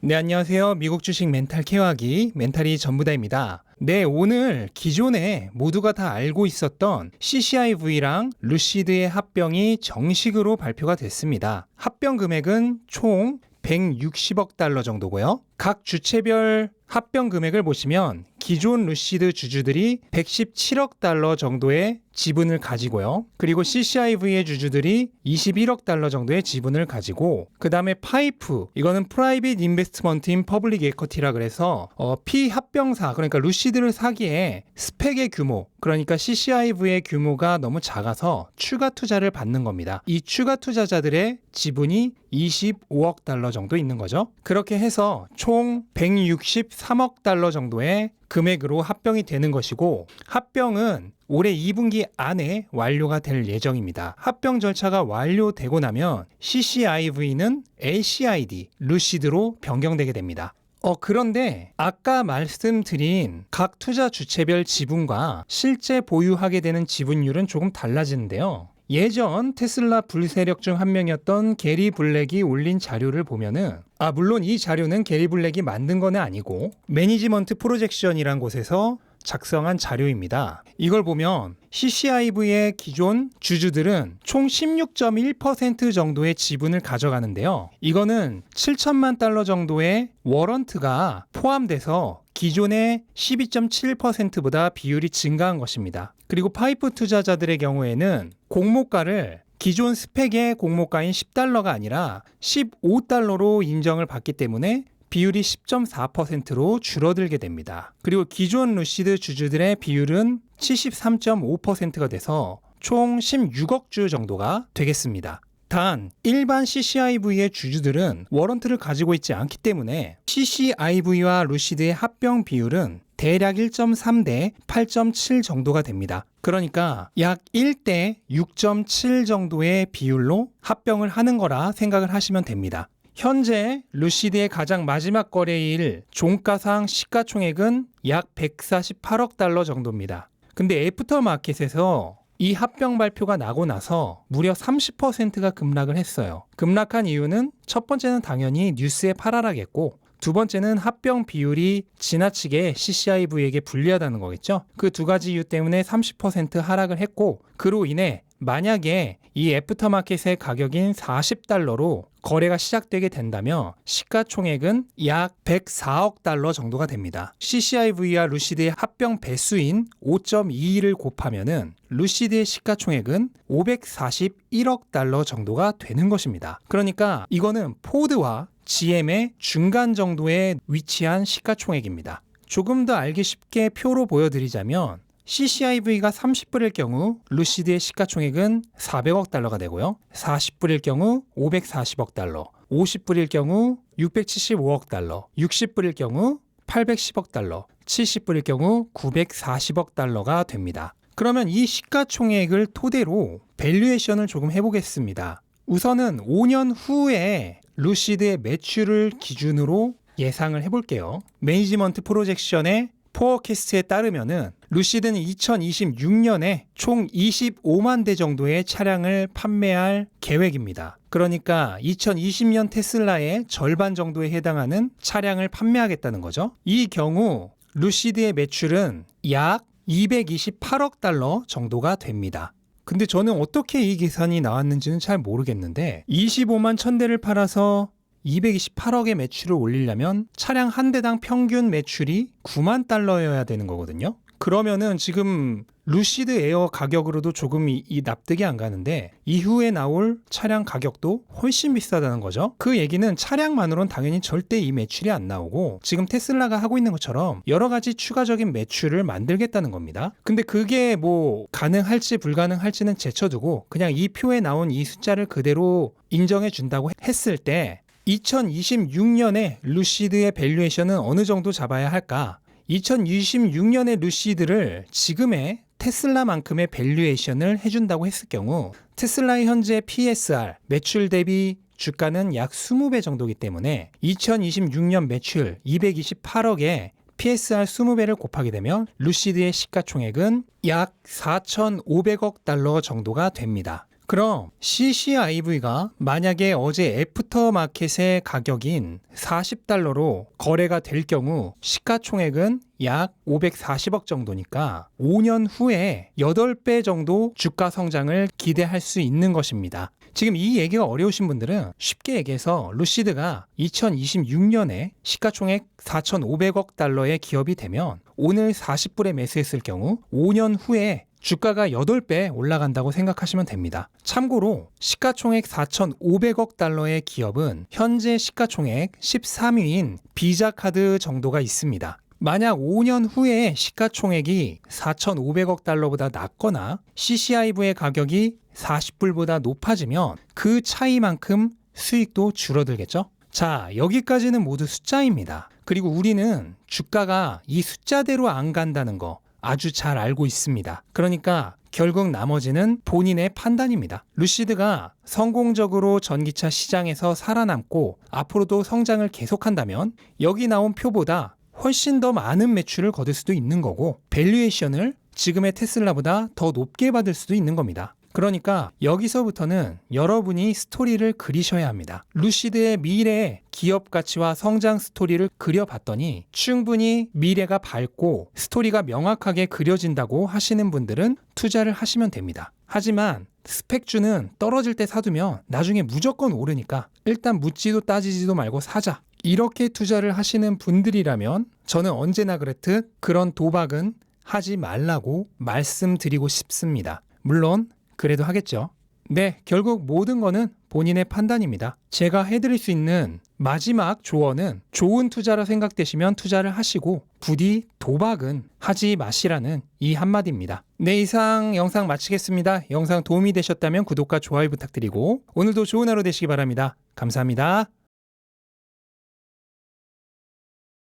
네, 안녕하세요. 미국 주식 멘탈 케어하기 멘탈이 전부다입니다. 네, 오늘 기존에 모두가 다 알고 있었던 CCIV랑 루시드의 합병이 정식으로 발표가 됐습니다. 합병 금액은 총 160억 달러 정도고요. 각 주체별 합병 금액을 보시면 기존 루시드 주주들이 117억 달러 정도의 지분을 가지고요. 그리고 CCIV의 주주들이 21억 달러 정도의 지분을 가지고, 그 다음에 파이프, 이거는 Private Investment in Public Equity라 그래서 피합병사, 그러니까 루시드를 사기에 스펙의 규모, 그러니까 CCIV의 규모가 너무 작아서 추가 투자를 받는 겁니다. 이 추가 투자자들의 지분이 25억 달러 정도 있는 거죠. 그렇게 해서 총 163억 달러 정도의 금액으로 합병이 되는 것이고, 합병은 올해 2분기 안에 완료가 될 예정입니다. 합병 절차가 완료되고 나면 CCIV는 LCID, 루시드로 변경되게 됩니다. 그런데 아까 말씀드린 각 투자 주체별 지분과 실제 보유하게 되는 지분율은 조금 달라지는데요. 예전 테슬라 불세력 중 한 명이었던 게리 블랙이 올린 자료를 보면은, 물론 이 자료는 게리 블랙이 만든 건 아니고 매니지먼트 프로젝션이란 곳에서 작성한 자료입니다. 이걸 보면 CCIV의 기존 주주들은 총 16.1% 정도의 지분을 가져가는데요. 이거는 7천만 달러 정도의 워런트가 포함돼서 기존의 12.7%보다 비율이 증가한 것입니다. 그리고 파이프 투자자들의 경우에는 공모가를 기존 스펙의 공모가인 10달러가 아니라 15달러로 인정을 받기 때문에 비율이 10.4%로 줄어들게 됩니다. 그리고 기존 루시드 주주들의 비율은 73.5%가 돼서 총 16억 주 정도가 되겠습니다. 단 일반 CCIV의 주주들은 워런트를 가지고 있지 않기 때문에 CCIV와 루시드의 합병 비율은 대략 1.3대 8.7 정도가 됩니다. 그러니까 약 1대 6.7 정도의 비율로 합병을 하는 거라 생각을 하시면 됩니다. 현재 루시드의 가장 마지막 거래일 종가상 시가총액은 약 148억 달러 정도입니다. 근데 애프터마켓에서 이 합병 발표가 나고 나서 무려 30%가 급락을 했어요. 급락한 이유는 첫 번째는 당연히 뉴스의 팔하락이었고, 두 번째는 합병 비율이 지나치게 CCIV에게 불리하다는 거겠죠. 그 두 가지 이유 때문에 30% 하락을 했고, 그로 인해 만약에 이 애프터마켓의 가격인 40달러로 거래가 시작되게 된다면 시가총액은 약 104억 달러 정도가 됩니다. CCIV와 루시드의 합병 배수인 5.22를 곱하면은 루시드의 시가총액은 541억 달러 정도가 되는 것입니다. 그러니까 이거는 포드와 GM의 중간 정도에 위치한 시가총액입니다. 조금 더 알기 쉽게 표로 보여드리자면 CCIV가 30불일 경우 루시드의 시가총액은 400억 달러가 되고요. 40불일 경우 540억 달러, 50불일 경우 675억 달러, 60불일 경우 810억 달러, 70불일 경우 940억 달러가 됩니다. 그러면 이 시가총액을 토대로 밸류에이션을 조금 해보겠습니다. 우선은 5년 후에 루시드의 매출을 기준으로 예상을 해볼게요. 매니지먼트 프로젝션의 포어캐스트에 따르면은 루시드는 2026년에 총 25만 대 정도의 차량을 판매할 계획입니다. 그러니까 2020년 테슬라의 절반 정도에 해당하는 차량을 판매하겠다는 거죠. 이 경우 루시드의 매출은 약 228억 달러 정도가 됩니다. 근데 저는 어떻게 이 계산이 나왔는지는 잘 모르겠는데 25만 1000대를 팔아서 228억의 매출을 올리려면 차량 한 대당 평균 매출이 9만 달러여야 되는 거거든요. 그러면은 지금 루시드 에어 가격으로도 조금 이 납득이 안 가는데 이후에 나올 차량 가격도 훨씬 비싸다는 거죠. 그 얘기는 차량만으로는 당연히 절대 이 매출이 안 나오고 지금 테슬라가 하고 있는 것처럼 여러 가지 추가적인 매출을 만들겠다는 겁니다. 근데 그게 뭐 가능할지 불가능할지는 제쳐두고 그냥 이 표에 나온 이 숫자를 그대로 인정해 준다고 했을 때 2026년에 루시드의 밸류에이션은 어느 정도 잡아야 할까? 2026년의 루시드를 지금의 테슬라만큼의 밸류에이션을 해준다고 했을 경우 테슬라의 현재 PSR, 매출 대비 주가는 약 20배 정도이기 때문에 2026년 매출 228억에 PSR 20배를 곱하게 되면 루시드의 시가총액은 약 4,500억 달러 정도가 됩니다. 그럼 CCIV가 만약에 어제 애프터마켓의 가격인 40달러로 거래가 될 경우 시가총액은 약 540억 정도니까 5년 후에 8배 정도 주가 성장을 기대할 수 있는 것입니다. 지금 이 얘기가 어려우신 분들은 쉽게 얘기해서 루시드가 2026년에 시가총액 4,500억 달러의 기업이 되면 오늘 40불에 매수했을 경우 5년 후에 주가가 8배 올라간다고 생각하시면 됩니다. 참고로 시가총액 4,500억 달러의 기업은 현재 시가총액 13위인 비자카드 정도가 있습니다. 만약 5년 후에 시가총액이 4,500억 달러보다 낮거나 CCIV의 가격이 40불보다 높아지면 그 차이만큼 수익도 줄어들겠죠? 자, 여기까지는 모두 숫자입니다. 그리고 우리는 주가가 이 숫자대로 안 간다는 거 아주 잘 알고 있습니다. 그러니까 결국 나머지는 본인의 판단입니다. 루시드가 성공적으로 전기차 시장에서 살아남고 앞으로도 성장을 계속한다면 여기 나온 표보다 훨씬 더 많은 매출을 거둘 수도 있는 거고 밸류에이션을 지금의 테슬라보다 더 높게 받을 수도 있는 겁니다. 그러니까 여기서부터는 여러분이 스토리를 그리셔야 합니다. 루시드의 미래 기업 가치와 성장 스토리를 그려봤더니 충분히 미래가 밝고 스토리가 명확하게 그려진다고 하시는 분들은 투자를 하시면 됩니다. 하지만 스펙주는 떨어질 때 사두면 나중에 무조건 오르니까 일단 묻지도 따지지도 말고 사자. 이렇게 투자를 하시는 분들이라면 저는 언제나 그랬듯 그런 도박은 하지 말라고 말씀드리고 싶습니다. 물론 그래도 하겠죠. 네, 결국 모든 거는 본인의 판단입니다. 제가 해드릴 수 있는 마지막 조언은 좋은 투자라 생각되시면 투자를 하시고 부디 도박은 하지 마시라는 이 한마디입니다. 네, 이상 영상 마치겠습니다. 영상 도움이 되셨다면 구독과 좋아요 부탁드리고 오늘도 좋은 하루 되시기 바랍니다. 감사합니다.